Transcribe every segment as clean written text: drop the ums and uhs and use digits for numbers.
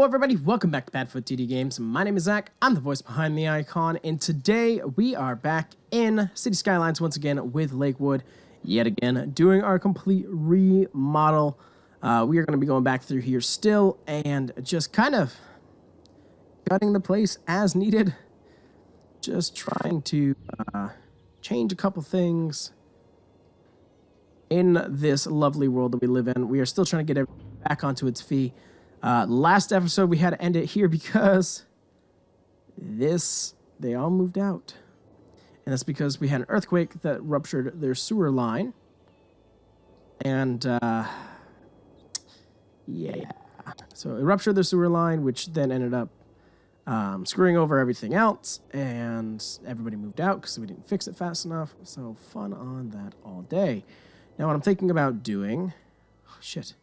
everybody, welcome back to PadfootTD Games. My name is Zach, I'm the voice behind the icon, and today we are back in City Skylines once again with Lakewood, yet again, doing our complete remodel. We are going to be going back through here still, and just kind of gutting the place as needed. Just trying to change a couple things in this lovely world that we live in. We are still trying to get everything back onto its feet. Last episode, we had to end it here because they all moved out. And that's because we had an earthquake that ruptured their sewer line. And, yeah. So it ruptured their sewer line, which then ended up screwing over everything else. And everybody moved out because we didn't fix it fast enough. So fun on that all day. Now, what I'm thinking about doing... Oh, shit.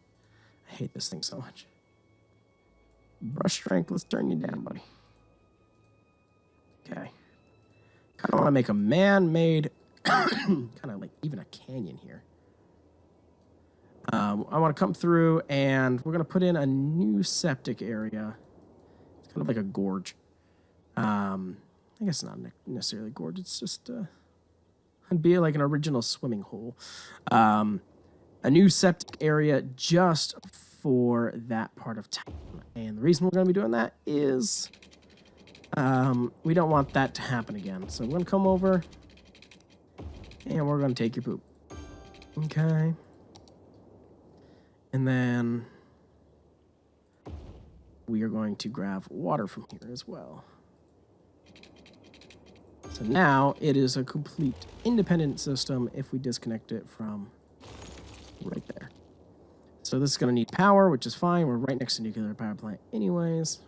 I hate this thing so much. Brush strength, let's turn you down, buddy. Okay. Kind of want to make a man-made, kind of like even a canyon here. I want to come through and we're going to put in a new septic area. It's kind of like a gorge. I guess not necessarily a gorge. It's just, it'd be like an original swimming hole. A new septic area just for that part of town. And the reason we're going to be doing that is we don't want that to happen again. So we're going to come over and we're going to take your poop. Okay. And then we are going to grab water from here as well. So now it is a complete independent system if we disconnect it from right there. So this is going to need power, which is fine. We're right next to a nuclear power plant anyways.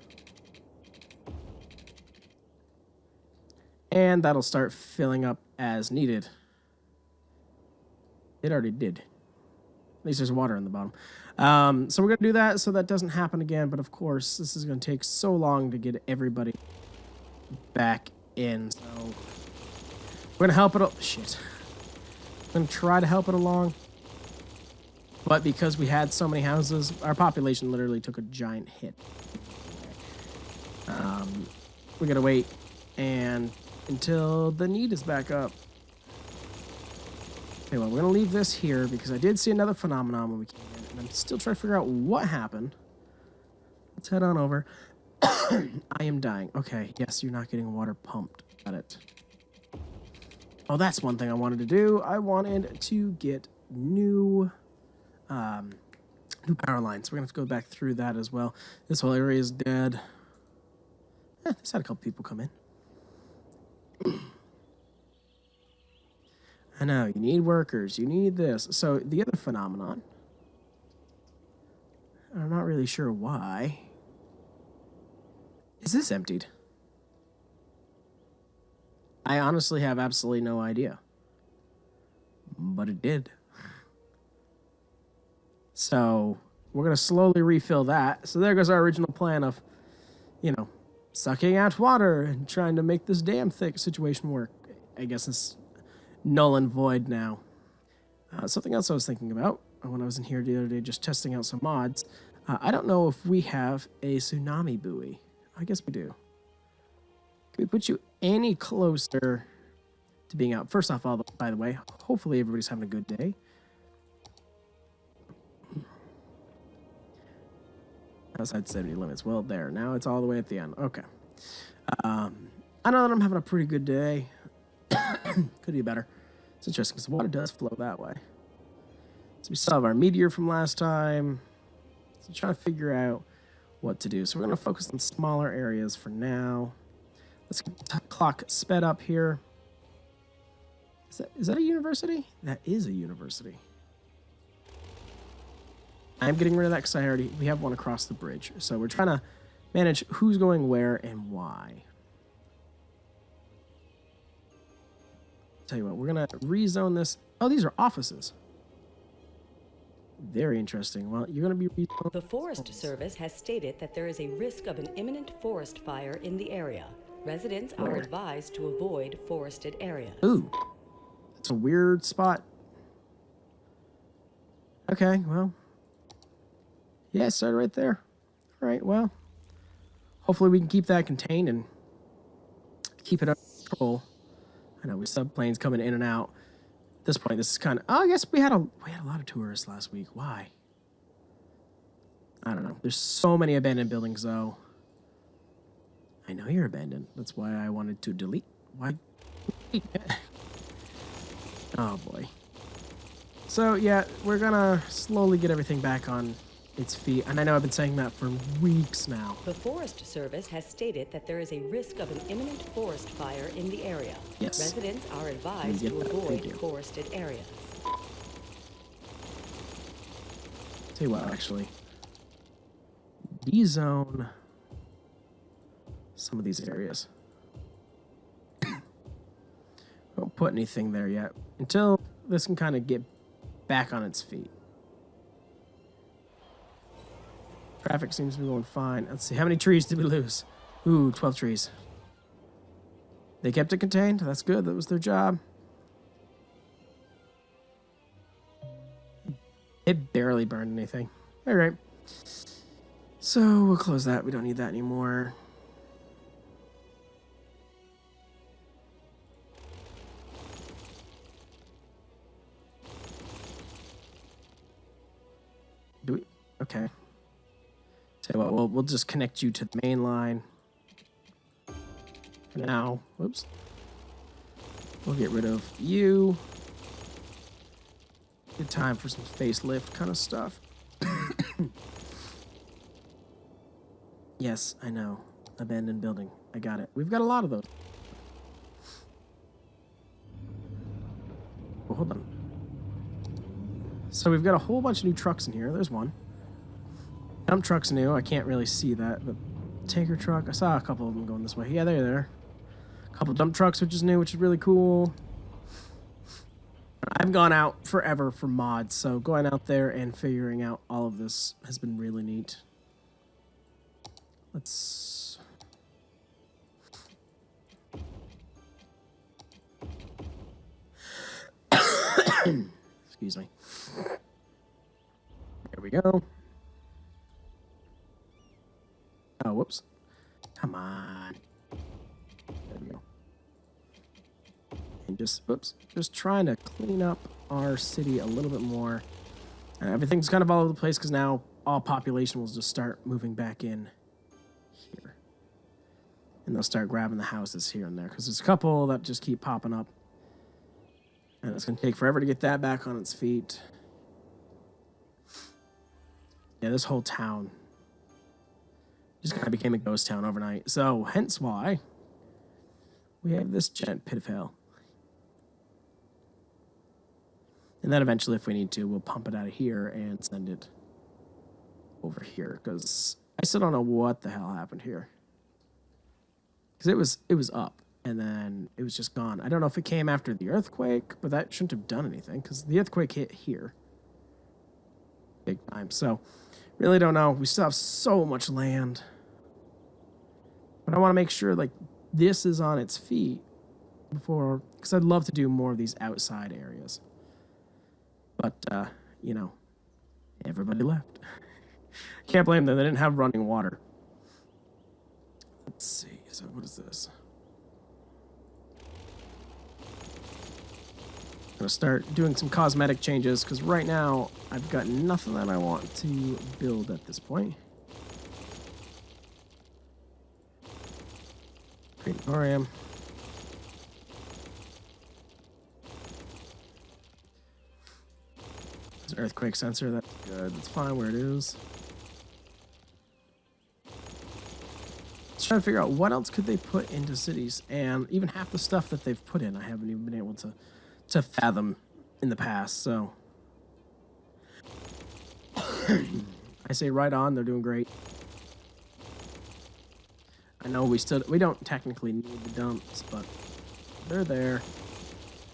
And that'll start filling up as needed. It already did. At least there's water in the bottom. So we're going to do that so that doesn't happen again. But of course, this is going to take so long to get everybody back in. So we're going to help it. Shit. I'm going to try to help it along. But because we had so many houses, our population literally took a giant hit. We're going to wait until the need is back up. Okay, well, we're going to leave this here because I did see another phenomenon when we came in, and I'm still trying to figure out what happened. Let's head on over. I am dying. Okay, yes, you're not getting water pumped. Got it. Oh, that's one thing I wanted to do. I wanted to get new power lines. We're gonna have to go back through that as well. This whole area is dead. This had a couple people come in. I know, you need workers, you need this. So the other phenomenon, I'm not really sure why. Is this emptied? I honestly have absolutely no idea. But it did. So we're going to slowly refill that. So there goes our original plan of, you know, sucking out water and trying to make this damn thick situation work. I guess it's null and void now. Something else I was thinking about when I was in here the other day just testing out some mods. I don't know if we have a tsunami buoy. I guess we do. Can we put you any closer to being out? First off, by the way, hopefully everybody's having a good day. Outside 70 limits. Well, there. Now it's all the way at the end. Okay. I know that I'm having a pretty good day. Could be better. It's interesting because the water does flow that way. So we still have our meteor from last time. So trying to figure out what to do. So we're going to focus on smaller areas for now. Let's get the clock sped up here. Is that a university? That is a university. I'm getting rid of that because we have one across the bridge. So we're trying to manage who's going where and why. Tell you what, we're going to rezone this. Oh, these are offices. Very interesting. Well, you're going to be rezoned. The Forest Service has stated that there is a risk of an imminent forest fire in the area. Residents are advised to avoid forested areas. Ooh, that's a weird spot. Okay, well. Yeah, it started right there. All right, well, hopefully we can keep that contained and keep it under control. I know we still have planes coming in and out. At this point, this is kind of... Oh, I guess we had a lot of tourists last week. Why? I don't know. There's so many abandoned buildings, though. I know you're abandoned. That's why I wanted to delete. Why? Oh, boy. So, yeah, we're gonna slowly get everything back on its feet. And I know I've been saying that for weeks now. The Forest Service has stated that there is a risk of an imminent forest fire in the area. Yes. Residents are advised to avoid forested areas. Tell you what, actually. D-zone some of these areas. Don't put anything there yet until this can kind of get back on its feet. Traffic seems to be going fine. Let's see, how many trees did we lose? Ooh, 12 trees. They kept it contained. That's good. That was their job. It barely burned anything. All right. So we'll close that. We don't need that anymore. Do we? Okay. Tell you what, we'll just connect you to the main line. For now. Whoops. We'll get rid of you. Good time for some facelift kind of stuff. Yes, I know. Abandoned building. I got it. We've got a lot of those. Oh, hold on. So we've got a whole bunch of new trucks in here. There's one. Dump truck's new. I can't really see that. But tanker truck. I saw a couple of them going this way. Yeah, they're there. A couple dump trucks, which is new, which is really cool. I've gone out forever for mods, so going out there and figuring out all of this has been really neat. Let's... Excuse me. There we go. Oh, whoops. Come on. There we go. And just, whoops, just trying to clean up our city a little bit more. Everything's kind of all over the place because now all population will just start moving back in here. And they'll start grabbing the houses here and there because there's a couple that just keep popping up. And it's going to take forever to get that back on its feet. Yeah, this whole town just kind of became a ghost town overnight. So, hence why we have this giant pit of hell. And then eventually, if we need to, we'll pump it out of here and send it over here. Because I still don't know what the hell happened here. Because it was up, and then it was just gone. I don't know if it came after the earthquake, but that shouldn't have done anything. Because the earthquake hit here. Big time. So, really don't know. We still have so much land. But I want to make sure, like, this is on its feet before... Because I'd love to do more of these outside areas. But, you know, everybody left. Can't blame them. They didn't have running water. Let's see. So what is this? I'm going to start doing some cosmetic changes because right now I've got nothing that I want to build at this point. Crematorium. There's an earthquake sensor. That's good. That's fine where it is. Let's try to figure out what else could they put into cities. And even half the stuff that they've put in, I haven't even been able to fathom in the past. So I say right on. They're doing great. I know we don't technically need the dumps, but they're there.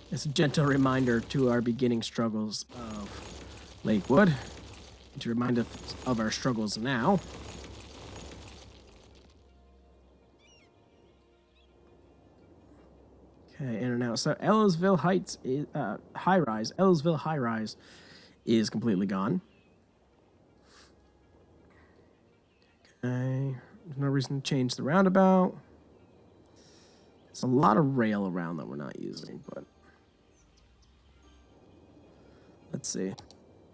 It's a gentle reminder to our beginning struggles of Lakewood, to remind us of our struggles now. Okay, in and out. So Ellisville Heights is high-rise. Ellisville high-rise is completely gone. Okay, There's no reason to change the roundabout. There's a lot of rail around that we're not using, but let's see.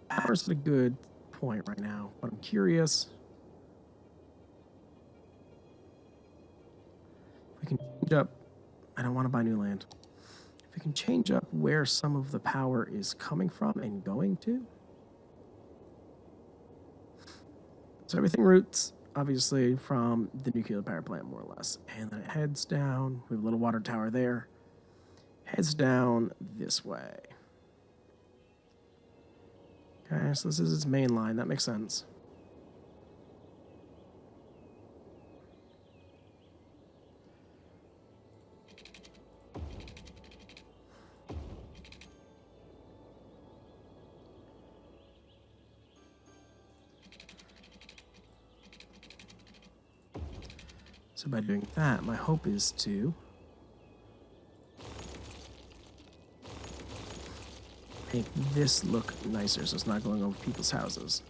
Power's at a good point right now, but I'm curious if we can change up. I don't want to buy new land. If we can change up where some of the power is coming from and going to. So everything routes, obviously, from the nuclear power plant, more or less. And then it heads down. We have a little water tower there. Heads down this way. Okay, so this is its main line. That makes sense. So by doing that, my hope is to make this look nicer so it's not going over people's houses.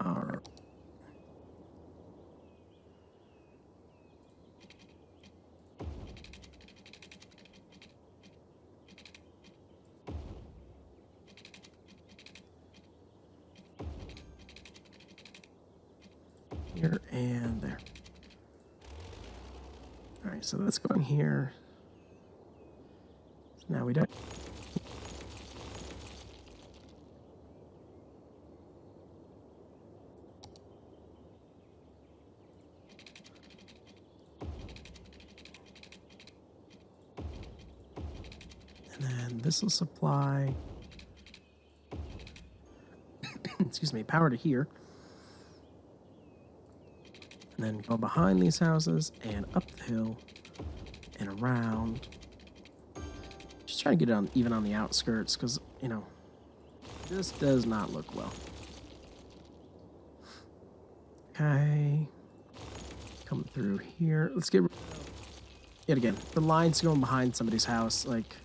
All right. Here and there. All right, so that's going here. So now we don't. And then this will supply, excuse me, power to here. And then go behind these houses and up the hill and around. Just trying to get it on, even on the outskirts, because, you know, this does not look well. Okay. Coming through here. Let's get rid of, yet again, the line's going behind somebody's house. Like,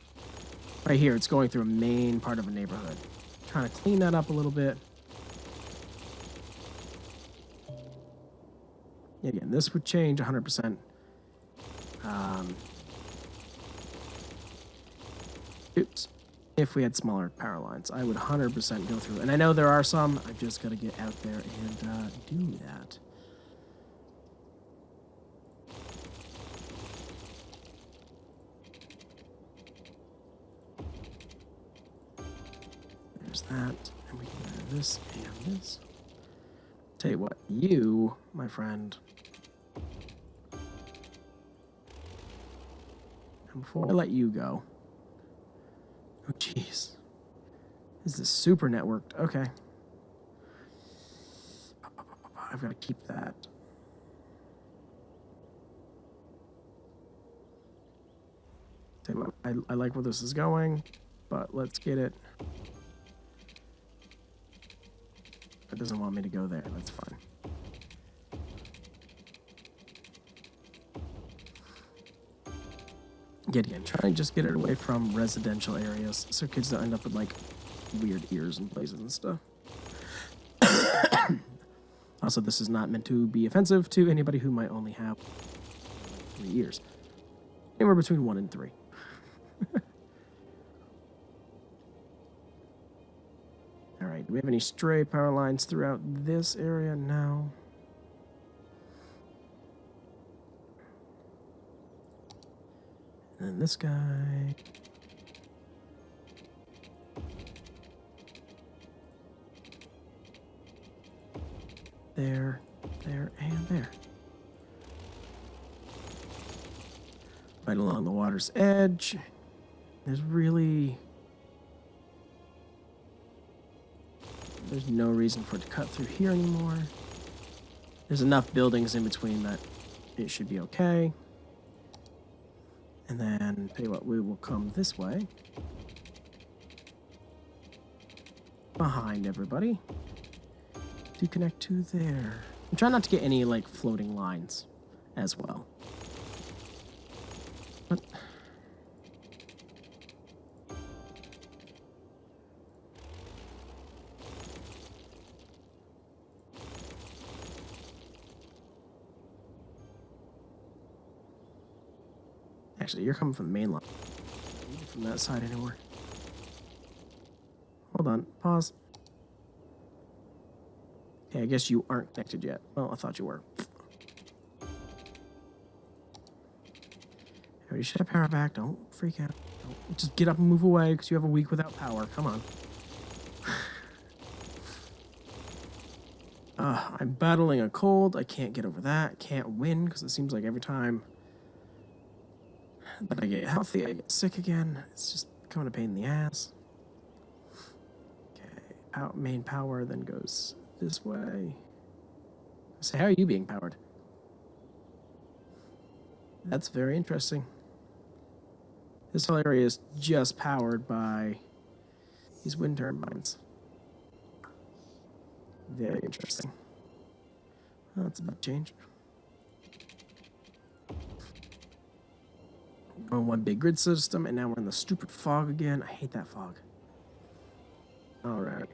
right here, it's going through a main part of a neighborhood. Trying to clean that up a little bit. Again, this would change 100%. Oops. If we had smaller power lines, I would 100% go through. And I know there are some. I've just got to get out there and do that. There's that. And we can do this and this. Tell you what, you, my friend. And before I let you go. Oh, jeez. This is super networked. Okay. I've got to keep that. Tell you what, I like where this is going, but let's get it. It doesn't want me to go there. That's fine. Again, try and just get it away from residential areas so kids don't end up with like weird ears and places and stuff. Also, this is not meant to be offensive to anybody who might only have 3 ears. Anywhere between 1 and 3. All right, do we have any stray power lines throughout this area? No. And then this guy. There, and there. Right along the water's edge. There's no reason for it to cut through here anymore. There's enough buildings in between that it should be okay. And then, tell you what, we will come this way. Behind everybody. To connect to there. I'm trying not to get any, like, floating lines as well. What? Actually, you're coming from the main line. Not from that side anymore. Hold on. Pause. Okay, I guess you aren't connected yet. Well, I thought you were. You should have power back. Don't freak out. Don't just get up and move away because you have a week without power. Come on. I'm battling a cold. I can't get over that. Can't win because it seems like every time that I get healthy, I get sick again. It's just becoming a pain in the ass. Okay, out main power then goes this way. So how are you being powered? That's very interesting. This whole area is just powered by these wind turbines. Very interesting. Well, that's a big change. On one big grid system, and now we're in the stupid fog again. I hate that fog. All right.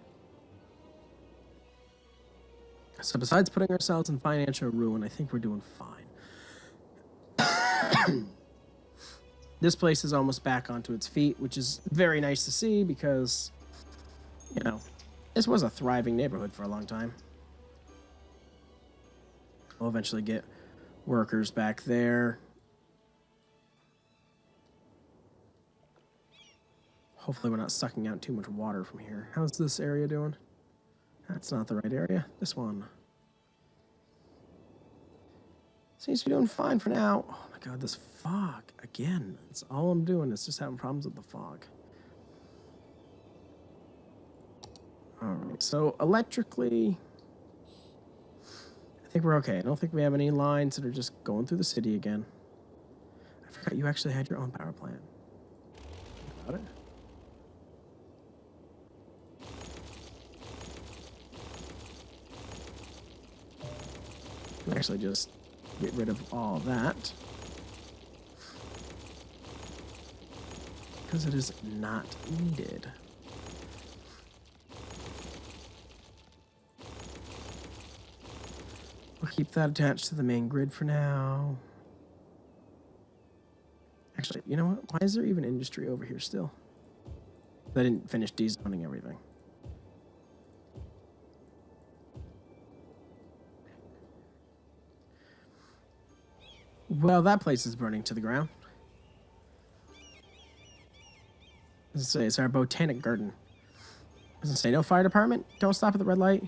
So besides putting ourselves in financial ruin, I think we're doing fine. This place is almost back onto its feet, which is very nice to see because, you know, this was a thriving neighborhood for a long time. We'll eventually get workers back there. Hopefully we're not sucking out too much water from here. How's this area doing? That's not the right area. This one. Seems to be doing fine for now. Oh my god, this fog. Again, that's all I'm doing is just having problems with the fog. Alright, so electrically, I think we're okay. I don't think we have any lines that are just going through the city again. I forgot you actually had your own power plant. Got it? Actually just get rid of all that because it is not needed. We'll keep that attached to the main grid for now. Actually, you know what? Why is there even industry over here still? I didn't finish dezoning everything. Well, that place is burning to the ground. It's our botanic garden. Doesn't say no fire department. Don't stop at the red light.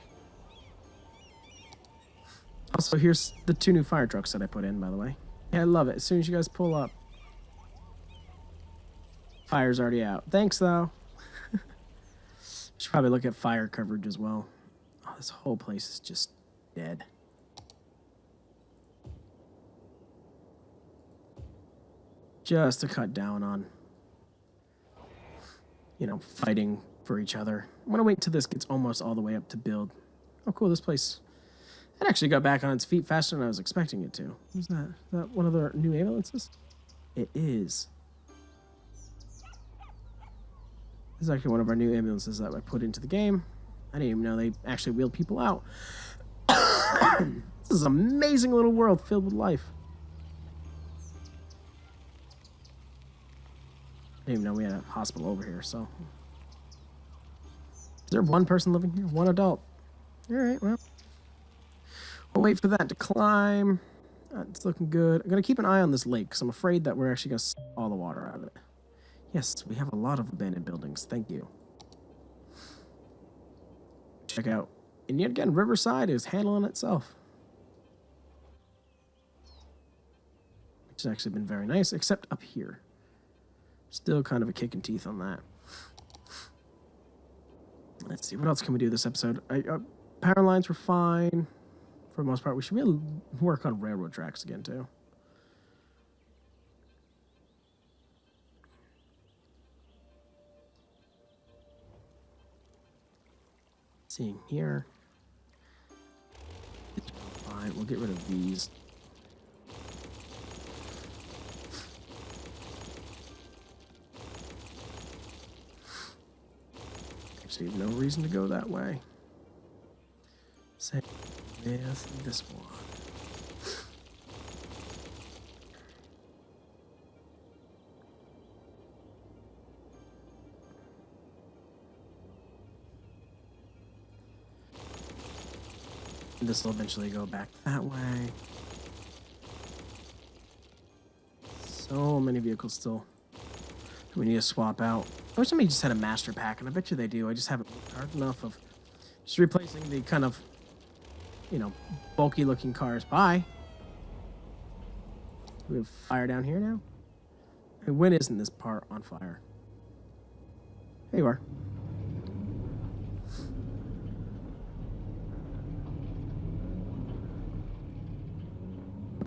Also, here's the 2 new fire trucks that I put in, by the way. Yeah, I love it. As soon as you guys pull up, fire's already out. Thanks, though. Should probably look at fire coverage as well. Oh, this whole place is just dead. Just to cut down on, you know, fighting for each other. I'm going to wait till this gets almost all the way up to build. Oh, cool. This place, it actually got back on its feet faster than I was expecting it to. Who's that? Is that one of the new ambulances? It is. This is actually one of our new ambulances that I put into the game. I didn't even know they actually wheeled people out. This is an amazing little world filled with life. I didn't even know we had a hospital over here, so. Is there one person living here? One adult. Alright, well. We'll wait for that to climb. It's looking good. I'm going to keep an eye on this lake, because I'm afraid that we're actually going to suck all the water out of it. Yes, we have a lot of abandoned buildings. Thank you. Check out. And yet again, Riverside is handling itself. Which has actually been very nice, except up here. Still kind of a kick in teeth on that. Let's see, what else can we do this episode? Power lines were fine for the most part. We should really work on railroad tracks again, too. Seeing here. Fine, we'll get rid of these. See, no reason to go that way. Same with this one. This will eventually go back that way. So many vehicles still. We need to swap out. I wish somebody just had a master pack, and I bet you they do. I just haven't worked hard enough of just replacing the kind of, you know, bulky looking cars. Bye. We have fire down here now. Hey, when isn't this part on fire? There you are.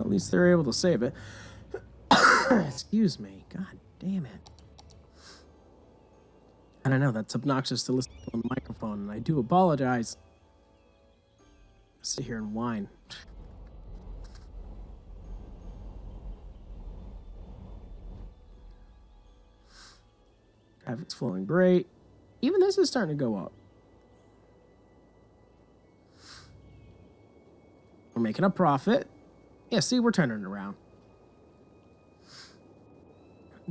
At least they're able to save it. Excuse me. God damn it. I don't know. That's obnoxious to listen to on the microphone, and I do apologize. Sit here and whine. Traffic's flowing great. Even this is starting to go up. We're making a profit. Yeah, see, we're turning it around.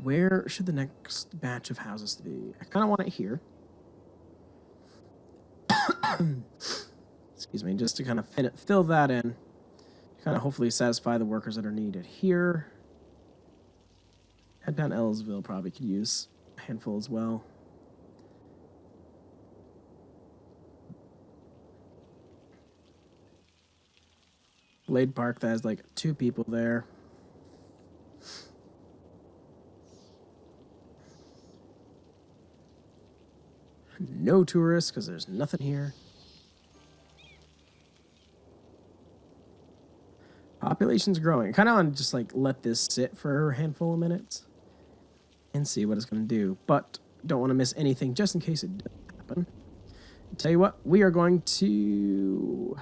Where should the next batch of houses be? I kind of want it here. Excuse me, just to kind of fill that in. Kind of hopefully satisfy the workers that are needed here. Head down Ellisville probably could use a handful as well. Glade Park, that has like 2 people there. No tourists because there's nothing here. Population's growing. I kind of want to just like let this sit for a handful of minutes and see what it's going to do. But don't want to miss anything just in case it does happen. I'll tell you what, we are going to...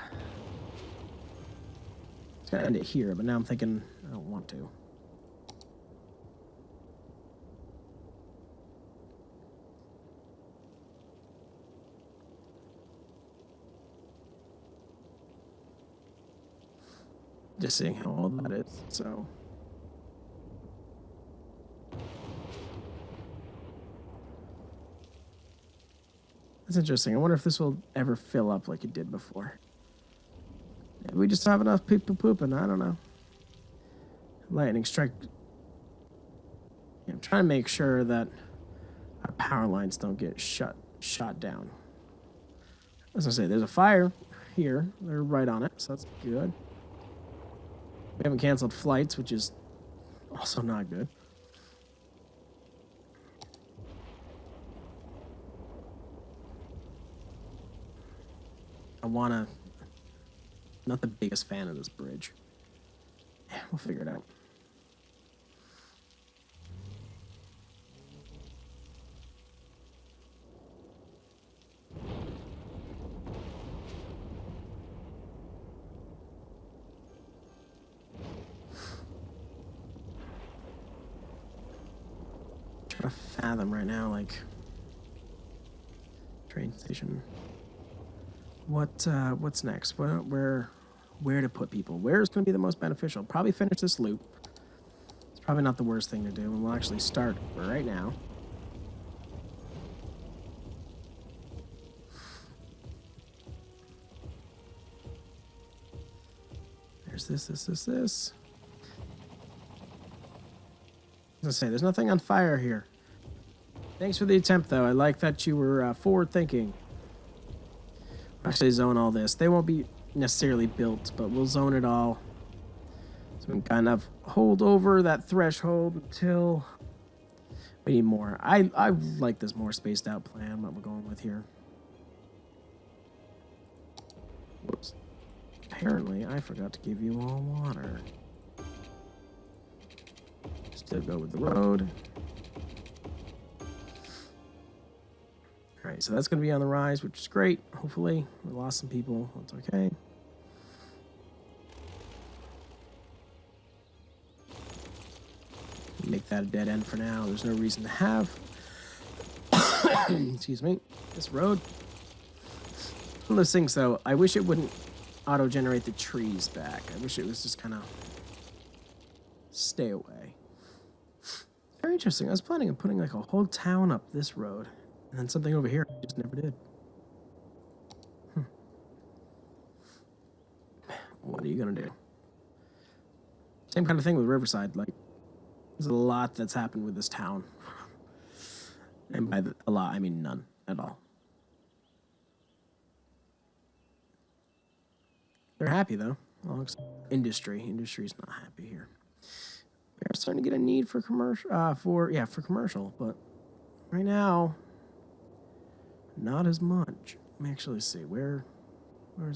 It's going to end it here, but now I'm thinking I don't want to. Just seeing how old that is, so. That's interesting. I wonder if this will ever fill up like it did before. Maybe we just have enough people pooping. I don't know. Lightning strike. Yeah, I'm trying to make sure that our power lines don't get shot down. As I say, there's a fire here. They're right on it, so that's good. We haven't canceled flights, which is also not good. Not the biggest fan of this bridge. Yeah, we'll figure it out. Trying to fathom right now, like, train station. What's next? Where to put people? Where is going to be the most beneficial? Probably finish this loop. It's probably not the worst thing to do, and we'll actually start right now. There's this. As I say, there's nothing on fire here. Thanks for the attempt, though. I like that you were forward-thinking. Actually zone all this. They won't be necessarily built, but we'll zone it all. So we can kind of hold over that threshold until we need more. I like this more spaced out plan, what we're going with here. Whoops. Apparently, I forgot to give you all water. Still go with the road. All right, so that's going to be on the rise, which is great. Hopefully, we lost some people. That's okay. Make that a dead end for now. There's no reason to have Excuse me. This road. One of those things, though, I wish it wouldn't auto-generate the trees back. I wish it was just kind of stay away. Very interesting. I was planning on putting like a whole town up this road, and then something over here. I just never did. What are you gonna do? Same kind of thing with Riverside. Like, there's a lot that's happened with this town. And by a lot, I mean none at all. They're happy, though. Well, industry. Industry's not happy here. We're starting to get a need for commercial, for commercial, but right now, not as much. Let me actually see. Where's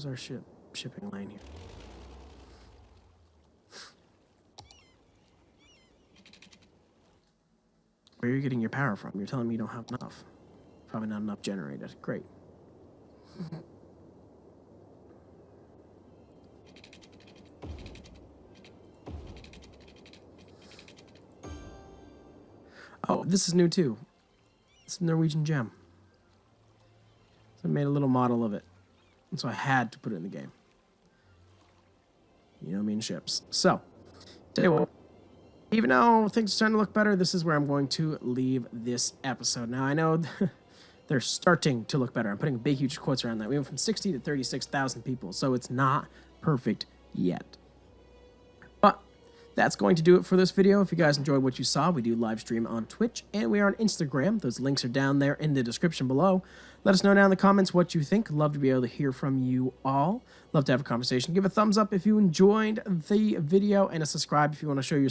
our shipping lane here? Where are you getting your power from? You're telling me you don't have enough. Probably not enough generated. Great. Oh, this is new too. It's a Norwegian gem. So I made a little model of it. And so I had to put it in the game. You know me and ships. So, tell you what, even though things are starting to look better, this is where I'm going to leave this episode. Now, I know they're starting to look better. I'm putting big, huge quotes around that. We went from 60 to 36,000 people, so it's not perfect yet. But that's going to do it for this video. If you guys enjoyed what you saw, we do live stream on Twitch, and we are on Instagram. Those links are down there in the description below. Let us know down in the comments what you think. Love to be able to hear from you all. Love to have a conversation. Give a thumbs up if you enjoyed the video, and a subscribe if you want to show your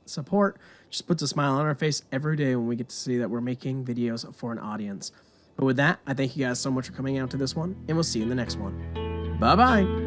support. Just puts a smile on our face every day when we get to see that we're making videos for an audience. But with that, I thank you guys so much for coming out to this one, and we'll see you in the next one. Bye-bye.